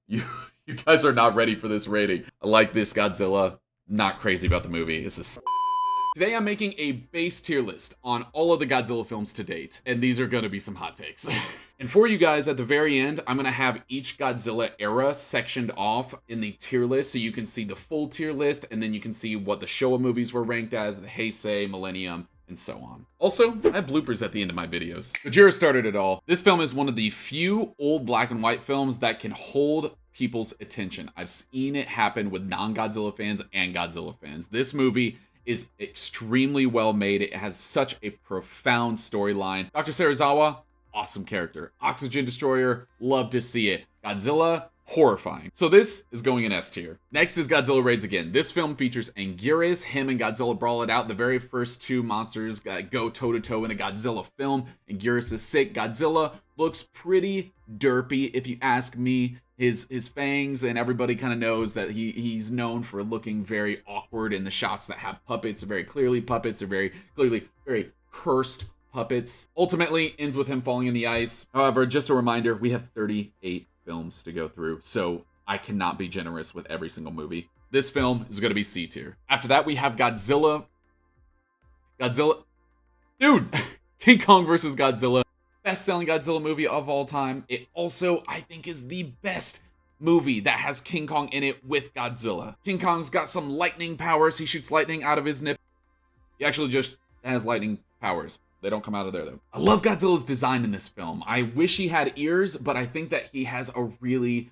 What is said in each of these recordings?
You guys are not ready for this rating. I like this Godzilla. Not crazy about the movie. This is Today I'm making a base tier list on all of the Godzilla films to date, and these are gonna be some hot takes. And for you guys, at the very end, I'm gonna have each Godzilla era sectioned off in the tier list so you can see the full tier list, and then you can see what the Showa movies were ranked as, the Heisei, Millennium, and so on. Also, I have bloopers at the end of my videos. Gojira started it all. This film is one of the few old black and white films that can hold people's attention. I've seen it happen with non-Godzilla fans and Godzilla fans. This movie is extremely well made. It has such a profound storyline. Dr. Serizawa, awesome character. Oxygen Destroyer, love to see it. Godzilla, horrifying. So this is going in S tier. Next is Godzilla Raids Again. This film features Anguirus. Him and Godzilla brawl it out. The very first two monsters go toe-to-toe in a Godzilla film. Anguirus is sick. Godzilla looks pretty derpy, if you ask me. His fangs, and everybody kind of knows that he's known for looking very awkward in the shots that have puppets, very clearly puppets, or very clearly very cursed puppets. Ultimately ends with him falling in the ice. However, just a reminder, we have 38 films to go through, so I cannot be generous with every single movie. This film is going to be C tier. After that, we have Godzilla, dude, King Kong versus Godzilla. Best-selling Godzilla movie of all time. It also, I think, is the best movie that has King Kong in it with Godzilla. King Kong's got some lightning powers. He shoots lightning out of his nip. He actually just has lightning powers. They don't come out of there, though. I love Godzilla's design in this film. I wish he had ears, but I think that he has a really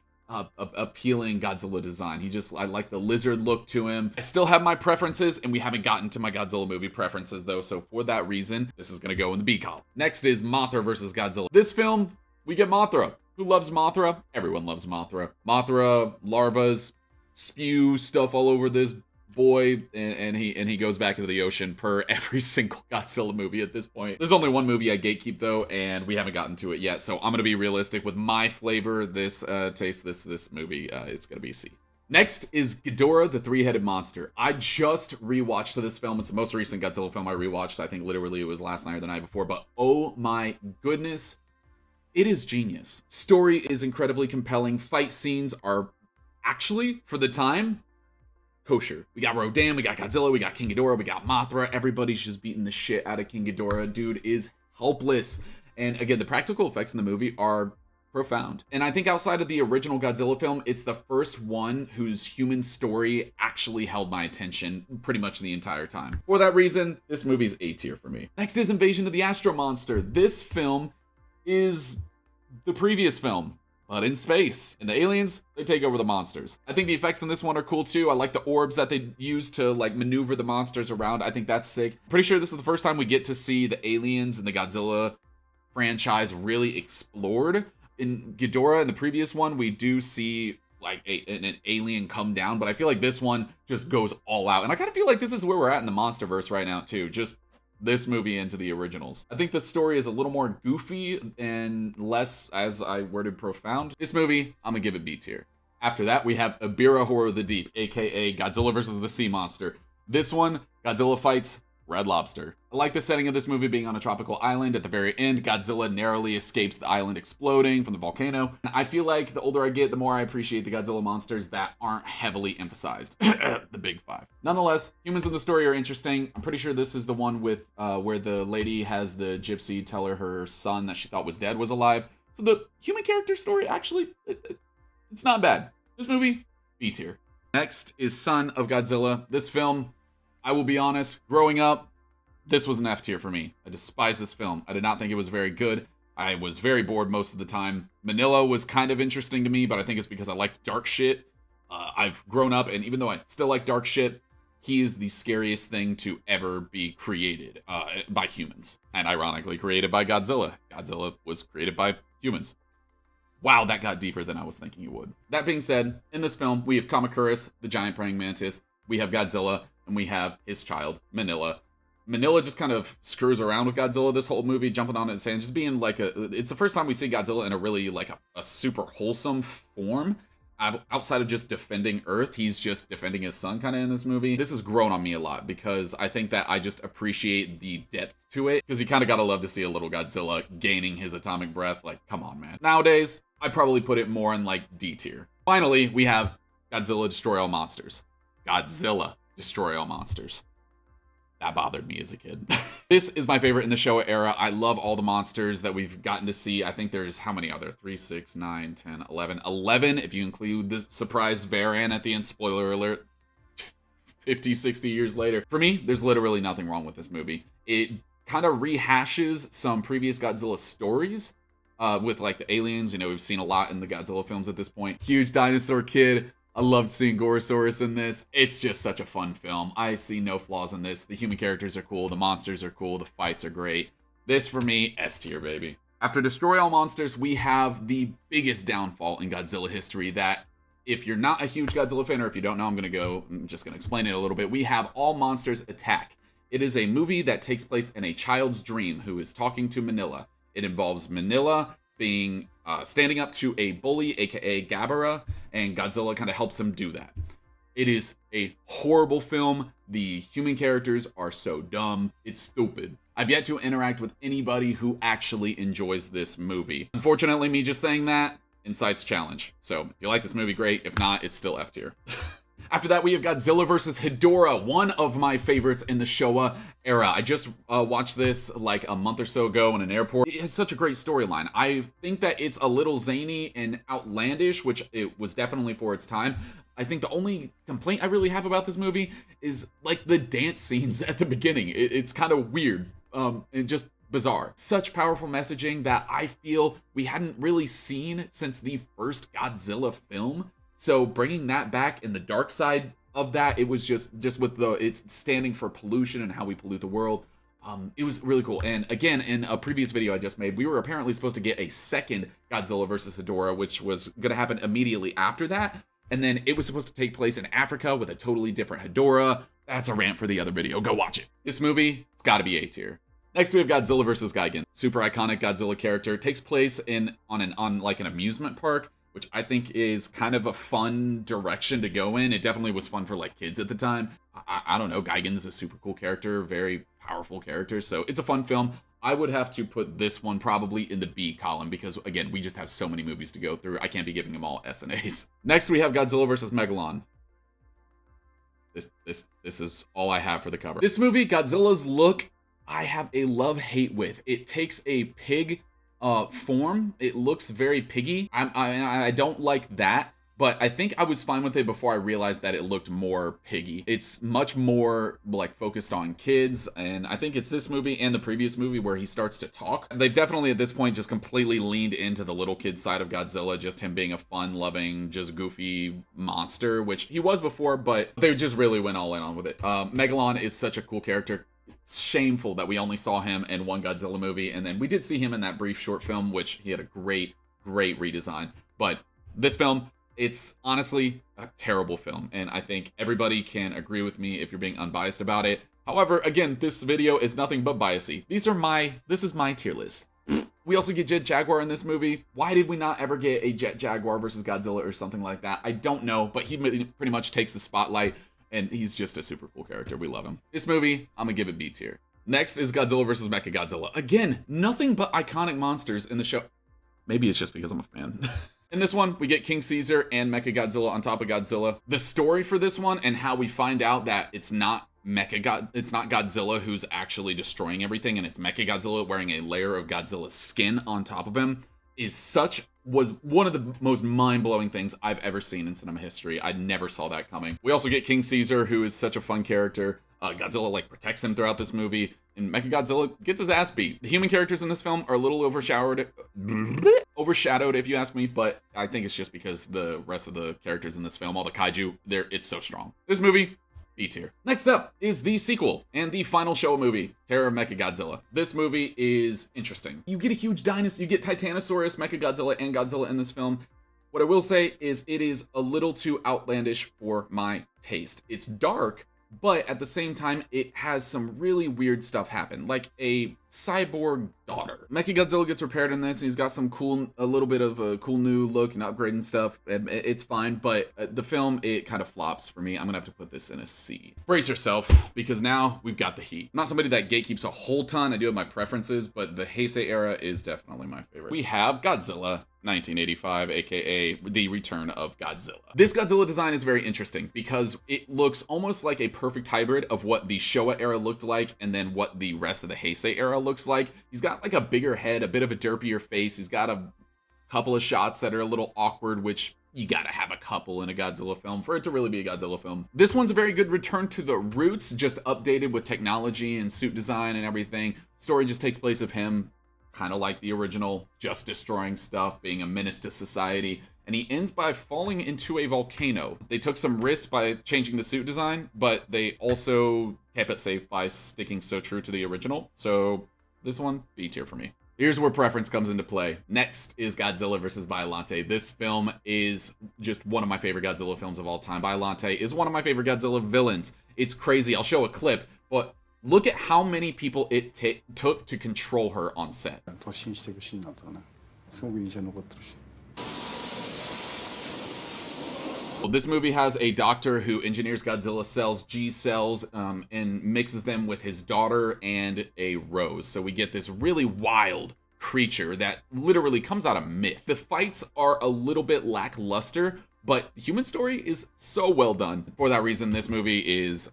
appealing Godzilla design. I like the lizard look to him. I still have my preferences, and we haven't gotten to my Godzilla movie preferences though, so for that reason, this is gonna go in the B column. Next is Mothra versus Godzilla. This film, we get Mothra. Who loves Mothra? Everyone loves Mothra. Mothra larvas spew stuff all over this boy, and he goes back into the ocean per every single Godzilla movie at this point. There's only one movie I gatekeep though, and we haven't gotten to it yet, so I'm gonna be realistic with my flavor. This movie, it's gonna be C. Next is Ghidorah, the three-headed monster. I just rewatched this film. It's the most recent Godzilla film I rewatched. I think literally it was last night or the night before, but oh my goodness, it is genius. Story is incredibly compelling. Fight scenes are actually, for the time, kosher. We got Rodan, we got Godzilla, we got King Ghidorah, we got Mothra. Everybody's just beating the shit out of King Ghidorah. Dude is helpless. And again, the practical effects in the movie are profound. And I think outside of the original Godzilla film, it's the first one whose human story actually held my attention pretty much the entire time. For that reason, this movie's A tier for me. Next is Invasion of the Astro Monster. This film is the previous film, but in space. And the aliens, they take over the monsters. I think the effects in this one are cool too. I like the orbs that they use to like maneuver the monsters around. I think that's sick. Pretty sure this is the first time we get to see the aliens in the Godzilla franchise really explored. In Ghidorah, in the previous one, we do see like an alien come down, but I feel like this one just goes all out. And I kind of feel like this is where we're at in the Monsterverse right now too. Just this movie into the originals. I think the story is a little more goofy and less, as I worded, profound. This movie, I'm gonna give it B tier. After that, we have Ebirah Horror of the Deep, aka Godzilla versus the Sea Monster. This one, Godzilla fights Red Lobster. I like the setting of this movie being on a tropical island. At the very end, Godzilla narrowly escapes the island exploding from the volcano. And I feel like the older I get, the more I appreciate the Godzilla monsters that aren't heavily emphasized. The big five. Nonetheless, humans in the story are interesting. I'm pretty sure this is the one with where the lady has the gypsy tell her son that she thought was dead was alive. So the human character story, actually, it's not bad. This movie, B tier. Next is Son of Godzilla. This film, I will be honest, growing up, this was an F tier for me. I despise this film. I did not think it was very good. I was very bored most of the time. Manila was kind of interesting to me, but I think it's because I liked dark shit. I've grown up, and even though I still like dark shit, he is the scariest thing to ever be created by humans. And ironically, created by Godzilla. Godzilla was created by humans. Wow, that got deeper than I was thinking it would. That being said, in this film, we have Kamacuras, the giant praying mantis. We have Godzilla, and we have his child, Manila. Manila just kind of screws around with Godzilla this whole movie, jumping on its hand, just being like it's the first time we see Godzilla in a really like a super wholesome form. Outside of just defending Earth, he's just defending his son kind of in this movie. This has grown on me a lot because I think that I just appreciate the depth to it, because you kind of gotta love to see a little Godzilla gaining his atomic breath. Like, come on, man. Nowadays, I'd probably put it more in like D tier. Finally, we have Godzilla Destroy All Monsters. Godzilla Destroy All Monsters. That bothered me as a kid. This is my favorite in the Showa era. I love all the monsters that we've gotten to see. I think there's, how many are there? 3, 6, 9, 10, 11. 11 if you include the surprise Varan at the end. Spoiler alert. 50, 60 years later. For me, there's literally nothing wrong with this movie. It kind of rehashes some previous Godzilla stories with like the aliens. You know, we've seen a lot in the Godzilla films at this point. Huge dinosaur kid. I loved seeing Gorosaurus in this. It's just such a fun film. I see no flaws in this. The human characters are cool. The monsters are cool. The fights are great. This, for me, S tier, baby. After Destroy All Monsters, we have the biggest downfall in Godzilla history that, if you're not a huge Godzilla fan, or if you don't know, I'm just gonna explain it a little bit. We have All Monsters Attack. It is a movie that takes place in a child's dream who is talking to Manila. It involves Manila being standing up to a bully, aka Gabara, and Godzilla kind of helps him do that. It is a horrible film. The human characters are so dumb. It's stupid. I've yet to interact with anybody who actually enjoys this movie. Unfortunately, me just saying that incites challenge. So if you like this movie, great. If not, it's still F tier. After that, we have Godzilla vs. Hedorah, one of my favorites in the Showa era. I just watched this like a month or so ago in an airport. It has such a great storyline. I think that it's a little zany and outlandish, which it was definitely for its time. I think the only complaint I really have about this movie is like the dance scenes at the beginning. It's kind of weird and just bizarre. Such powerful messaging that I feel we hadn't really seen since the first Godzilla film. So bringing that back in the dark side of that, it was just with it's standing for pollution and how we pollute the world. It was really cool. And again, in a previous video I just made, we were apparently supposed to get a second Godzilla vs. Hedorah, which was going to happen immediately after that. And then it was supposed to take place in Africa with a totally different Hedorah. That's a rant for the other video. Go watch it. This movie, it's got to be A tier. Next, we have Godzilla vs. Gigan. Super iconic Godzilla character. Takes place on like an amusement park, which I think is kind of a fun direction to go in. It definitely was fun for like kids at the time. I don't know, Gigan's a super cool character, very powerful character, so it's a fun film. I would have to put this one probably in the B column because, again, we just have so many movies to go through. I can't be giving them all S and A's. Next, we have Godzilla vs. Megalon. This is all I have for the cover. This movie, Godzilla's look, I have a love-hate with. It takes a pig form. It looks very piggy. I don't like that, but I think I was fine with it before I realized that it looked more piggy. It's much more like focused on kids, and I think it's this movie and the previous movie where he starts to talk. They've definitely at this point just completely leaned into the little kid side of Godzilla, just him being a fun-loving, just goofy monster, which he was before, but they just really went all in on with it. Megalon is such a cool character. It's shameful that we only saw him in one Godzilla movie, and then we did see him in that brief short film, which he had a great redesign. But this film, it's honestly a terrible film, and I think everybody can agree with me if you're being unbiased about it. However, again, this video is nothing but biasy. This is my tier list. We also get Jet Jaguar in this movie. Why did we not ever get a Jet Jaguar versus Godzilla or something like that? I don't know, but he pretty much takes the spotlight. And he's just a super cool character. We love him. This movie, I'm gonna give it B tier. Next is Godzilla vs. Mechagodzilla. Again, nothing but iconic monsters in the show. Maybe it's just because I'm a fan. In this one, we get King Caesar and Mechagodzilla on top of Godzilla. The story for this one and how we find out that it's not Godzilla who's actually destroying everything, and it's Mechagodzilla wearing a layer of Godzilla's skin on top of him was one of the most mind-blowing things I've ever seen in cinema history. I never saw that coming. We also get King Caesar, who is such a fun character. Godzilla like protects him throughout this movie, and Mechagodzilla gets his ass beat. The human characters in this film are a little overshadowed if you ask me, but I think it's just because the rest of the characters in this film, all the kaiju, it's so strong. This movie, B tier. Next up is the sequel and the final Showa movie, Terror of Mechagodzilla. This movie is interesting. You get a huge dinosaur, you get Titanosaurus, Mechagodzilla, and Godzilla in this film. What I will say is it is a little too outlandish for my taste. It's dark, but at the same time, it has some really weird stuff happen, like a cyborg daughter. Mechagodzilla gets repaired in this, and he's got a little bit of a cool new look and upgrade and stuff. It's fine, but the film, it kind of flops for me. I'm gonna have to put this in a C. Brace yourself, because now we've got the heat. I'm not somebody that gatekeeps a whole ton. I do have my preferences, but the Heisei era is definitely my favorite. We have Godzilla 1985, aka The Return of Godzilla. This Godzilla design is very interesting because it looks almost like a perfect hybrid of what the Showa era looked like and then what the rest of the Heisei era looks like. He's got like a bigger head, a bit of a derpier face. He's got a couple of shots that are a little awkward, which you gotta have a couple in a Godzilla film for it to really be a Godzilla film. This one's a very good return to the roots, just updated with technology and suit design and everything. Story just takes place of him, kind of like the original, just destroying stuff, being a menace to society, and he ends by falling into a volcano. They took some risks by changing the suit design, but they also kept it safe by sticking so true to the original. So this one, B tier for me. Here's where preference comes into play. Next is Godzilla vs. Biollante. This film is just one of my favorite Godzilla films of all time. Biollante is one of my favorite Godzilla villains. It's crazy. I'll show a clip, but look at how many people it took to control her on set. Well, this movie has a doctor who engineers Godzilla cells, G cells, and mixes them with his daughter and a rose. So we get this really wild creature that literally comes out of myth. The fights are a little bit lackluster, but the human story is so well done. For that reason, this movie is,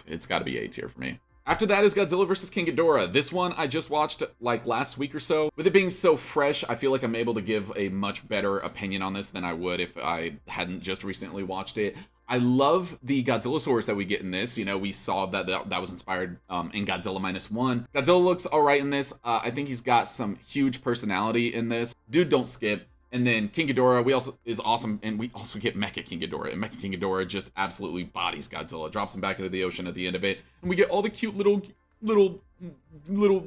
it's gotta be A tier for me. After that is Godzilla vs. King Ghidorah. This one I just watched like last week or so. With it being so fresh, I feel like I'm able to give a much better opinion on this than I would if I hadn't just recently watched it. I love the Godzillasaurus that we get in this. You know, we saw that was inspired in Godzilla -1. Godzilla looks all right in this. I think he's got some huge personality in this. Dude, don't skip. And then King Ghidorah is awesome, and we also get Mecha King Ghidorah. And Mecha King Ghidorah just absolutely bodies Godzilla, drops him back into the ocean at the end of it, and we get all the cute little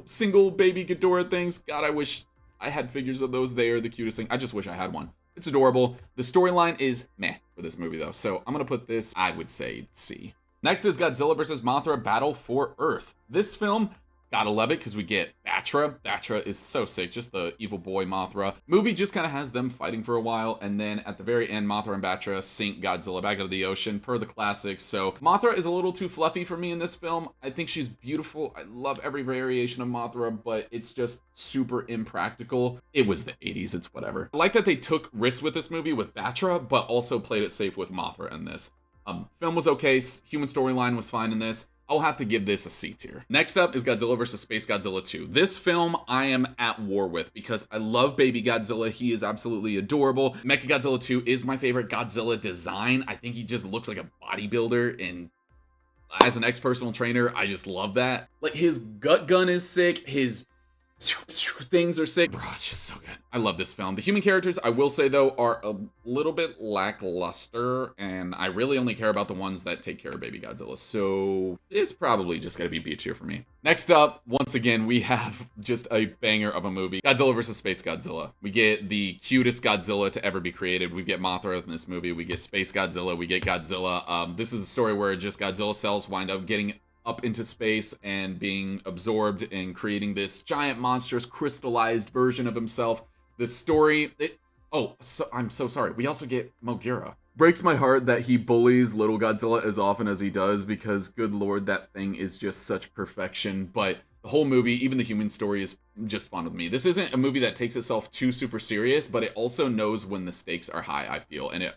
single baby Ghidorah things. God, I wish I had figures of those. They are the cutest thing. I just wish I had one. It's adorable. The storyline is meh for this movie though, so I'm gonna put this, I would say, C. Next is Godzilla vs. Mothra: Battle for Earth. This film, gotta love it because we get Batra. Batra is so sick, just the evil boy Mothra. Movie just kind of has them fighting for a while, and then at the very end, Mothra and Batra sink Godzilla back into the ocean, per the classics. So Mothra is a little too fluffy for me in this film. I think she's beautiful. I love every variation of Mothra, but it's just super impractical. It was the 80s, it's whatever. I like that they took risks with this movie with Batra, but also played it safe with Mothra in this. Film was okay, human storyline was fine in this. I'll have to give this a C tier. Next up is Godzilla vs. Space Godzilla 2. This film I am at war with because I love baby Godzilla. He is absolutely adorable. Mechagodzilla 2 is my favorite Godzilla design. I think he just looks like a bodybuilder, and as an ex-personal trainer, I just love that. Like, his gut gun is sick. His things are sick. Bro, it's just so good. I love this film. The human characters, I will say though, are a little bit lackluster, and I really only care about the ones that take care of baby Godzilla, so it's probably just gonna be B tier for me. Next up, once again, we have just a banger of a movie. Godzilla vs. Space Godzilla. We get the cutest Godzilla to ever be created. We get Mothra in this movie. We get Space Godzilla. We get Godzilla. This is a story where just Godzilla cells wind up getting up into space and being absorbed and creating this giant monstrous crystallized version of himself. The story, I'm so sorry. We also get Mogira. Breaks my heart that he bullies little Godzilla as often as he does, because good lord, that thing is just such perfection. But the whole movie, even the human story, is just fun with me. This isn't a movie that takes itself too super serious, but it also knows when the stakes are high, I feel, and it,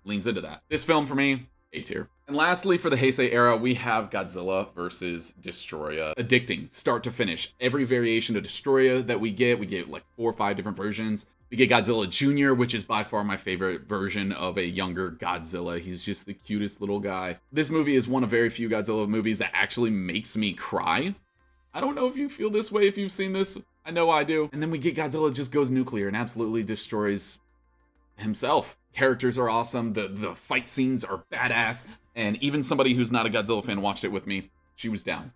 leans into that. This film for me, A tier. And lastly, for the Heisei era, we have Godzilla vs. Destoroyah. Addicting, start to finish. Every variation of Destoroyah that we get like 4 or 5 different versions. We get Godzilla Jr., which is by far my favorite version of a younger Godzilla. He's just the cutest little guy. This movie is one of very few Godzilla movies that actually makes me cry. I don't know if you feel this way if you've seen this. I know I do. And then we get Godzilla just goes nuclear and absolutely destroys himself. Characters are awesome. The fight scenes are badass. And even somebody who's not a Godzilla fan watched it with me. She was down.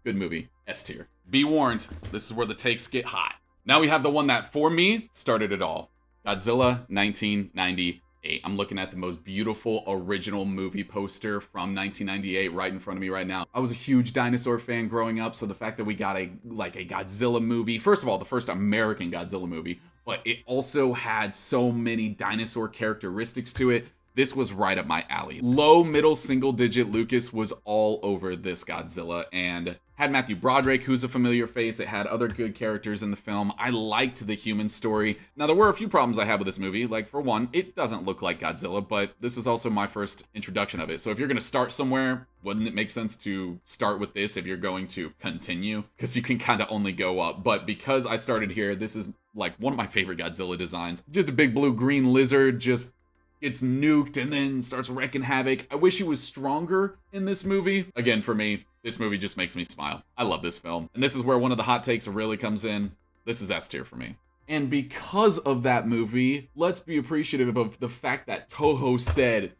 Good movie. S tier. Be warned, this is where the takes get hot. Now we have the one that, for me, started it all. Godzilla 1998. I'm looking at the most beautiful original movie poster from 1998 right in front of me right now. I was a huge dinosaur fan growing up, so the fact that we got a Godzilla movie, first of all, the first American Godzilla movie, but it also had so many dinosaur characteristics to it. this was right up my alley. Low, middle, single digit Lucas was all over this Godzilla, and had Matthew Broderick, who's a familiar face. It had other good characters in the film. I liked the human story. Now, there were a few problems I had with this movie. Like, for one, it doesn't look like Godzilla, but this was also my first introduction of it. So if you're going to start somewhere, wouldn't it make sense to start with this if you're going to continue? Because you can kind of only go up. But because I started here, this is like one of my favorite Godzilla designs. Just a big blue-green lizard, just gets nuked and then starts wreaking havoc. I wish he was stronger in this movie. Again, for me, this movie just makes me smile. I love this film. And this is where one of the hot takes really comes in. This is S tier for me. And because of that movie, let's be appreciative of the fact that Toho said,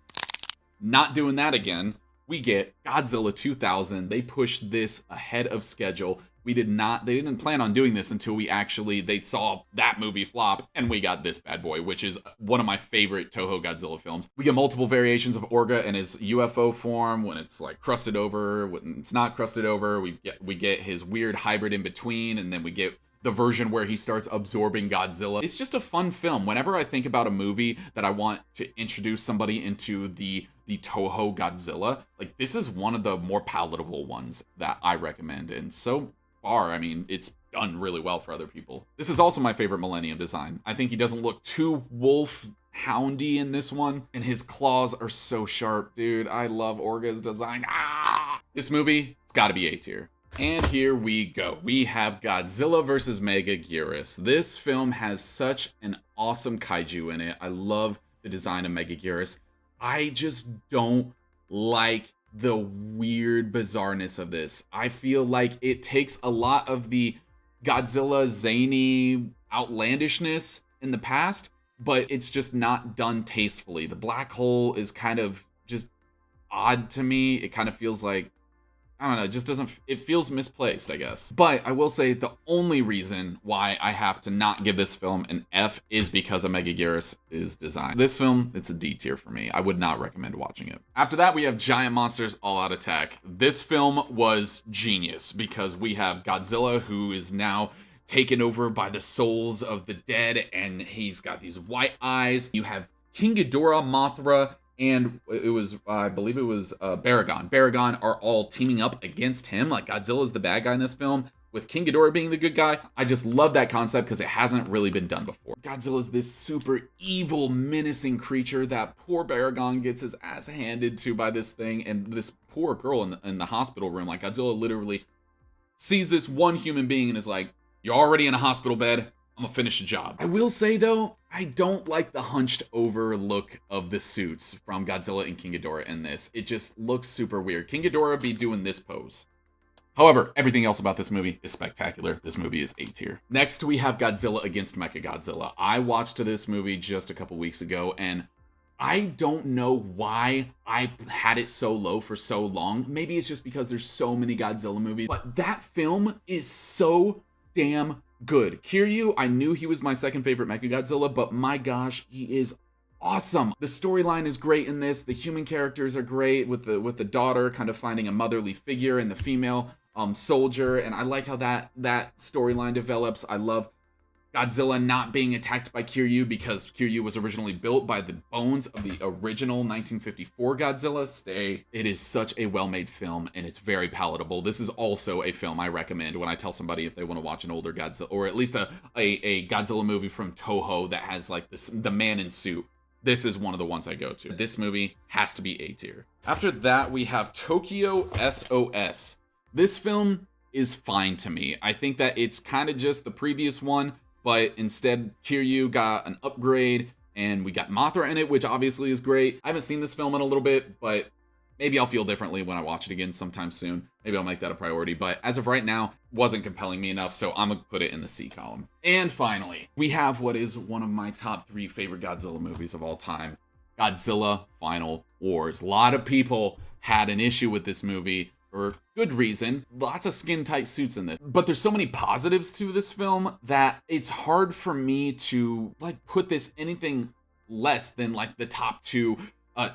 not doing that again. We get Godzilla 2000. They pushed this ahead of schedule. They didn't plan on doing this until they saw that movie flop, and we got this bad boy, which is one of my favorite Toho Godzilla films. We get multiple variations of Orga in his UFO form, when it's like crusted over, when it's not crusted over. We get his weird hybrid in between, and then we get the version where he starts absorbing Godzilla. It's just a fun film. Whenever I think about a movie that I want to introduce somebody into the Toho Godzilla, like, this is one of the more palatable ones that I recommend. And so far, I mean, it's done really well for other people. This is also my favorite Millennium design. I think he doesn't look too wolf houndy in this one, and his claws are so sharp, dude. I love Orga's design. This movie, it's gotta be A tier. And here we go. We have Godzilla vs. Megaguirus. This film has such an awesome kaiju in it. I love the design of Megaguirus. I just don't like the weird bizarreness of this. I feel like it takes a lot of the Godzilla zany outlandishness in the past, but it's just not done tastefully. The black hole is kind of just odd to me. It kind of feels like, I don't know, it feels misplaced, I guess. But I will say the reason why I have to not give this film an F is because of Megaguirus' design. This film, it's a D tier for me. I would not recommend watching it. After that, we have Giant Monsters All Out Attack. This film was genius because we have Godzilla, who is now taken over by the souls of the dead, and he's got these white eyes. You have King Ghidorah, Mothra, and I believe it was Baragon. Baragon are all teaming up against him. Like, Godzilla's the bad guy in this film, with King Ghidorah being the good guy. I just love that concept because it hasn't really been done before. Godzilla's this super evil, menacing creature that poor Baragon gets his ass handed to by this thing, and this poor girl in the hospital room. Like, Godzilla literally sees this one human being and is like, "You're already in a hospital bed. I'm gonna finish the job." I will say, though, I don't like the hunched over look of the suits from Godzilla and King Ghidorah in this. It just looks super weird. King Ghidorah be doing this pose. However, everything else about this movie is spectacular. This movie is A tier. Next, we have Godzilla against Mechagodzilla. I watched this movie just a couple weeks ago, and I don't know why I had it so low for so long. Maybe it's just because there's so many Godzilla movies, but that film is so damn good. Kiryu, I knew he was my second favorite Mechagodzilla, but my gosh, he is awesome. The storyline is great in this. The human characters are great, with the daughter kind of finding a motherly figure and the female soldier, and I like how that storyline develops. I love Godzilla not being attacked by Kiryu because Kiryu was originally built by the bones of the original 1954 Godzilla. It is such a well-made film, and it's very palatable. This is also a film I recommend when I tell somebody if they want to watch an older Godzilla, or at least a Godzilla movie from Toho that has like the man in suit. This is one of the ones I go to. This movie has to be A tier. After that, we have Tokyo SOS. This film is fine to me. I think that it's kind of just the previous one, but instead Kiryu got an upgrade, and we got Mothra in it, which obviously is great. I haven't seen this film in a little bit, but maybe I'll feel differently when I watch it again sometime soon. Maybe I'll make that a priority, but as of right now, wasn't compelling me enough, so I'm gonna put it in the C column. And finally, we have what is one of my top 3 favorite Godzilla movies of all time, Godzilla Final Wars. A lot of people had an issue with this movie, for good reason. Lots of skin-tight suits in this. But there's so many positives to this film that it's hard for me to like put this anything less than like the top 2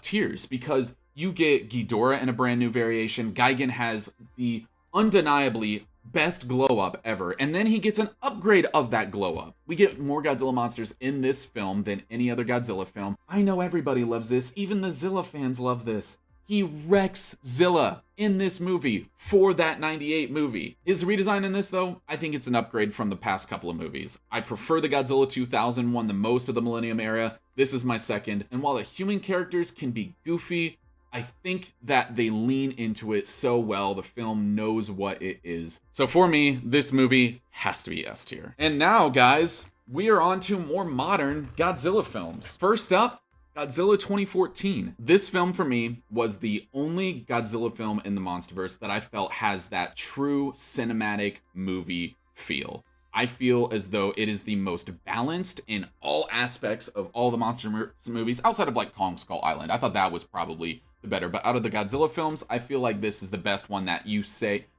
tiers, because you get Ghidorah in a brand new variation. Gigan has the undeniably best glow up ever. And then he gets an upgrade of that glow up. We get more Godzilla monsters in this film than any other Godzilla film. I know everybody loves this. Even the Zilla fans love this. He wrecks Zilla in this movie for that 98 movie. His redesign in this, though, I think it's an upgrade from the past couple of movies. I prefer the Godzilla 2000 one the most of the Millennium era. This is my second. And while the human characters can be goofy, I think that they lean into it so well. The film knows what it is. So for me, this movie has to be S tier. And now, guys, we are on to more modern Godzilla films. First up, Godzilla 2014. This film for me was the only Godzilla film in the MonsterVerse that I felt has that true cinematic movie feel. I feel as though it is the most balanced in all aspects of all the monster movies, outside of like Kong Skull Island. I thought that was probably the better, but out of the Godzilla films, I feel like this is the best one that you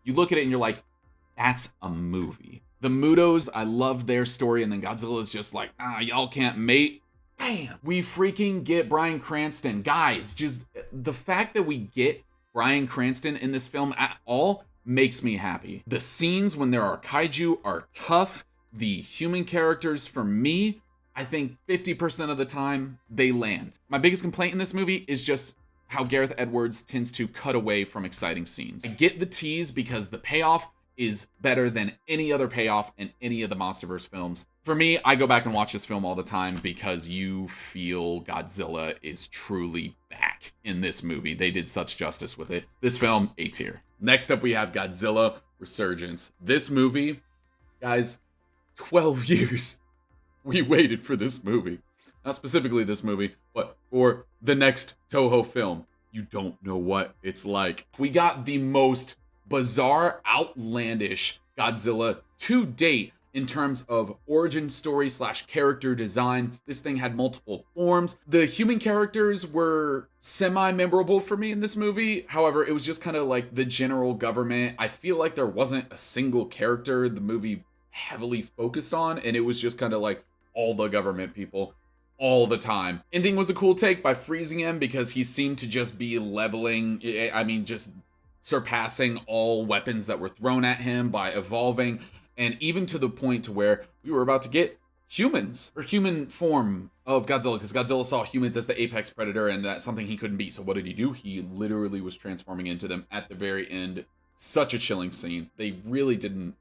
look at it and you're like, that's a movie. The Mutos, I love their story, and then Godzilla is just like, y'all can't mate. Bam! We freaking get Bryan Cranston. Guys, just the fact that we get Bryan Cranston in this film at all makes me happy. The scenes when there are kaiju are tough. The human characters, for me, I think 50% of the time, they land. My biggest complaint in this movie is just how Gareth Edwards tends to cut away from exciting scenes. I get the tease because the payoff is better than any other payoff in any of the MonsterVerse films. For me, I go back and watch this film all the time because you feel Godzilla is truly back in this movie. They did such justice with it. This film, A tier. Next up, we have Godzilla Resurgence. This movie, guys, 12 years we waited for this movie. Not specifically this movie, but for the next Toho film. You don't know what it's like. We got the most bizarre, outlandish Godzilla to date in terms of origin story / character design. This thing had multiple forms. The human characters were semi-memorable for me in this movie. However, it was just kind of like the general government. I feel like there wasn't a single character the movie heavily focused on, and it was just kind of like all the government people all the time. Ending was a cool take by freezing him because he seemed to just be leveling, just surpassing all weapons that were thrown at him by evolving, and even to the point to where we were about to get humans, or human form of Godzilla, because Godzilla saw humans as the apex predator, and that's something he couldn't beat. So what did he do? He literally was transforming into them at the very end. Such a chilling scene. They really didn't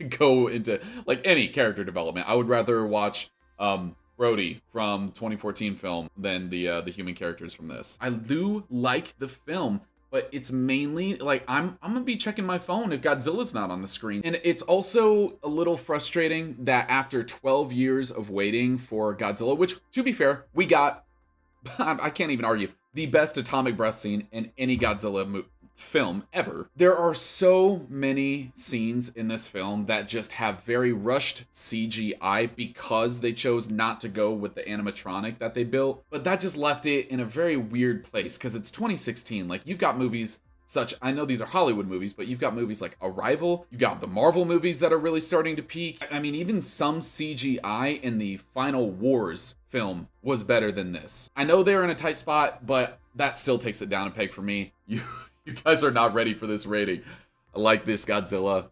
go into like any character development. I would rather watch Brody from 2014 film than the human characters from this. I do like the film, but it's mainly like I'm gonna be checking my phone if Godzilla's not on the screen. And it's also a little frustrating that after 12 years of waiting for Godzilla, which to be fair, we got, I can't even argue, the best atomic breath scene in any Godzilla film ever. There are so many scenes in this film that just have very rushed CGI because they chose not to go with the animatronic that they built, but that just left it in a very weird place because it's 2016. Like, you've got movies such, I know these are Hollywood movies, but you've got movies like Arrival, you got the Marvel movies that are really starting to peak. I mean, even some CGI in the Final Wars film was better than this. I know they're in a tight spot, but that still takes it down a peg for me. You guys are not ready for this rating. I like this Godzilla.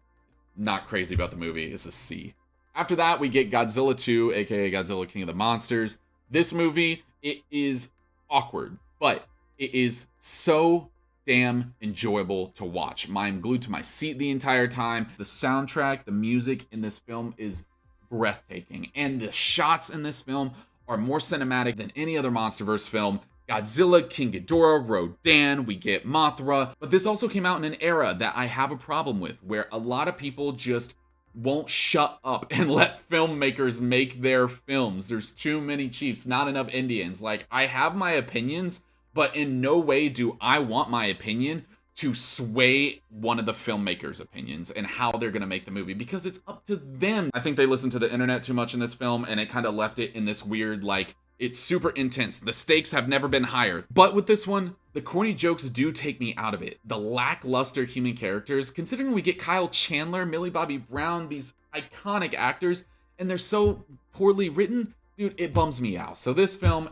Not crazy about the movie. It's a C. After that, we get Godzilla 2, aka Godzilla King of the Monsters. This movie, it is awkward, but it is so damn enjoyable to watch. I'm glued to my seat the entire time. The soundtrack, the music in this film is breathtaking, and the shots in this film are more cinematic than any other MonsterVerse film. Godzilla, King Ghidorah, Rodan, we get Mothra, but this also came out in an era that I have a problem with, where a lot of people just won't shut up and let filmmakers make their films. There's too many chiefs, not enough Indians. Like, I have my opinions, but in no way do I want my opinion to sway one of the filmmakers' opinions and how they're gonna make the movie, because it's up to them. I think they listened to the internet too much in this film, and it kind of left it in this weird, like, it's super intense. The stakes have never been higher. But with this one, the corny jokes do take me out of it. The lackluster human characters, considering we get Kyle Chandler, Millie Bobby Brown, these iconic actors, and they're so poorly written, dude, it bums me out. So this film,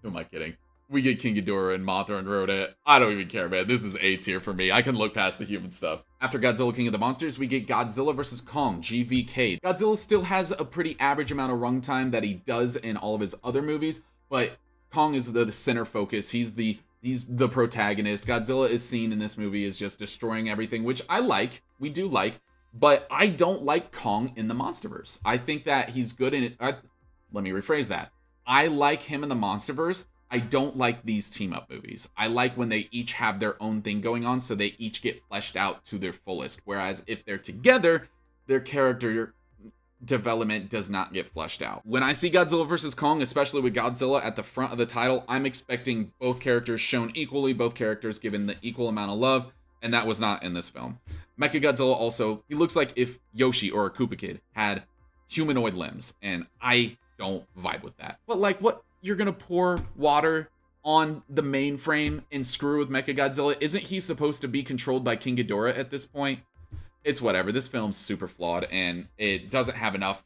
who am I kidding? We get King Ghidorah and Mothra and Rodan. I don't even care, man. This is A tier for me. I can look past the human stuff. After Godzilla King of the Monsters, we get Godzilla vs. Kong, GVK. Godzilla still has a pretty average amount of runtime that he does in all of his other movies, but Kong is the center focus. He's the protagonist. Godzilla is seen in this movie as just destroying everything, which I like. We do like, but I don't like Kong in the Monsterverse. I think that he's good in it. Let me rephrase that. I like him in the Monsterverse. I don't like these team up movies. I like when they each have their own thing going on, so they each get fleshed out to their fullest. Whereas if they're together, their character development does not get fleshed out. When I see Godzilla vs. Kong, especially with Godzilla at the front of the title, I'm expecting both characters shown equally, both characters given the equal amount of love, and that was not in this film. Mechagodzilla also, he looks like if Yoshi or a Koopa Kid had humanoid limbs, and I don't vibe with that. But like, what? You're gonna pour water on the mainframe and screw with Mechagodzilla? Isn't he supposed to be controlled by King Ghidorah at this point? It's whatever. This film's super flawed, and it doesn't have enough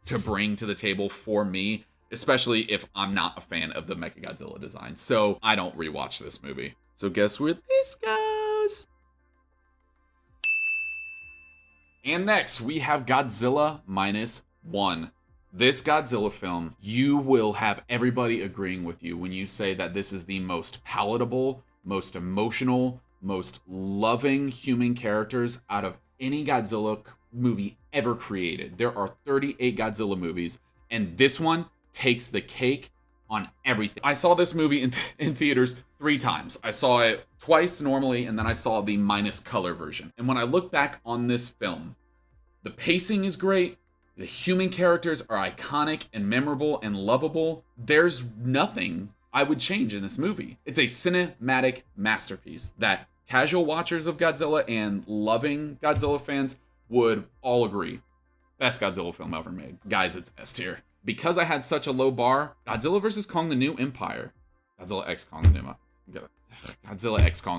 to bring to the table for me, especially if I'm not a fan of the Mechagodzilla design. So I don't rewatch this movie. So guess where this goes? And next, we have Godzilla -1. This Godzilla film, you will have everybody agreeing with you when you say that this is the most palatable, most emotional, most loving human characters out of any Godzilla movie ever created. There are 38 Godzilla movies, and this one takes the cake on everything. I saw this movie in theaters 3 times. I saw it twice normally, and then I saw the minus color version. And when I look back on this film, the pacing is great. The human characters are iconic and memorable and lovable. There's nothing I would change in this movie. It's a cinematic masterpiece that casual watchers of Godzilla and loving Godzilla fans would all agree. Best Godzilla film ever made. Guys, it's S tier. Because I had such a low bar, Godzilla vs. Kong the New Empire. Godzilla X Kong the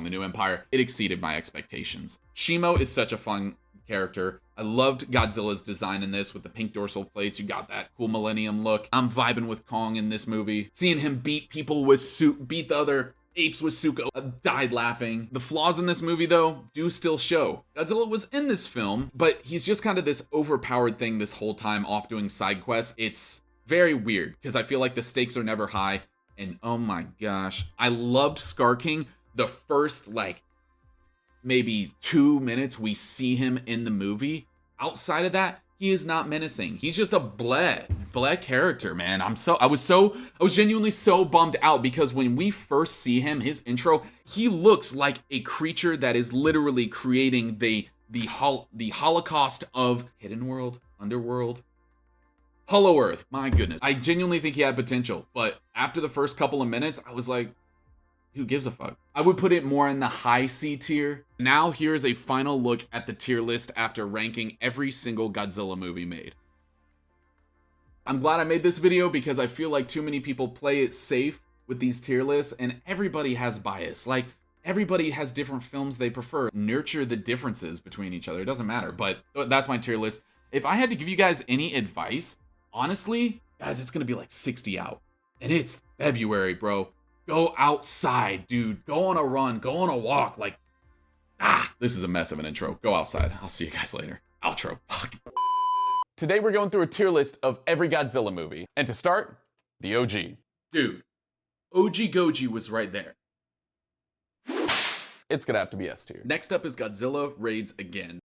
New Empire. It exceeded my expectations. Shimo is such a fun character. I loved Godzilla's design in this with the pink dorsal plates. You got that cool Millennium look. I'm vibing with Kong in this movie. Seeing him beat the other apes with Suko, I died laughing. The flaws in this movie, though, do still show. Godzilla was in this film, but he's just kind of this overpowered thing this whole time off doing side quests. It's very weird because I feel like the stakes are never high. And oh my gosh, I loved Scar King. The first, maybe 2 minutes we see him in the movie. Outside of that, he is not menacing. He's just a bleh character, man. I was genuinely so bummed out because when we first see him, his intro, he looks like a creature that is literally creating the Holocaust of Hidden World, Underworld, Hollow Earth. My goodness. I genuinely think he had potential, but after the first couple of minutes, I was like, who gives a fuck? I would put it more in the high C tier. Now here's a final look at the tier list after ranking every single Godzilla movie made. I'm glad I made this video because I feel like too many people play it safe with these tier lists, and everybody has bias. Like, everybody has different films they prefer. Nurture the differences between each other. It doesn't matter, but that's my tier list. If I had to give you guys any advice, honestly, guys, it's gonna be like 60 out. And it's February, bro. Go outside, dude. Go on a run. Go on a walk. This is a mess of an intro. Go outside. I'll see you guys later. Outro. Fuck. Today we're going through a tier list of every Godzilla movie. And to start, the OG. Dude, OG Goji was right there. It's gonna have to be S tier. Next up is Godzilla Raids Again.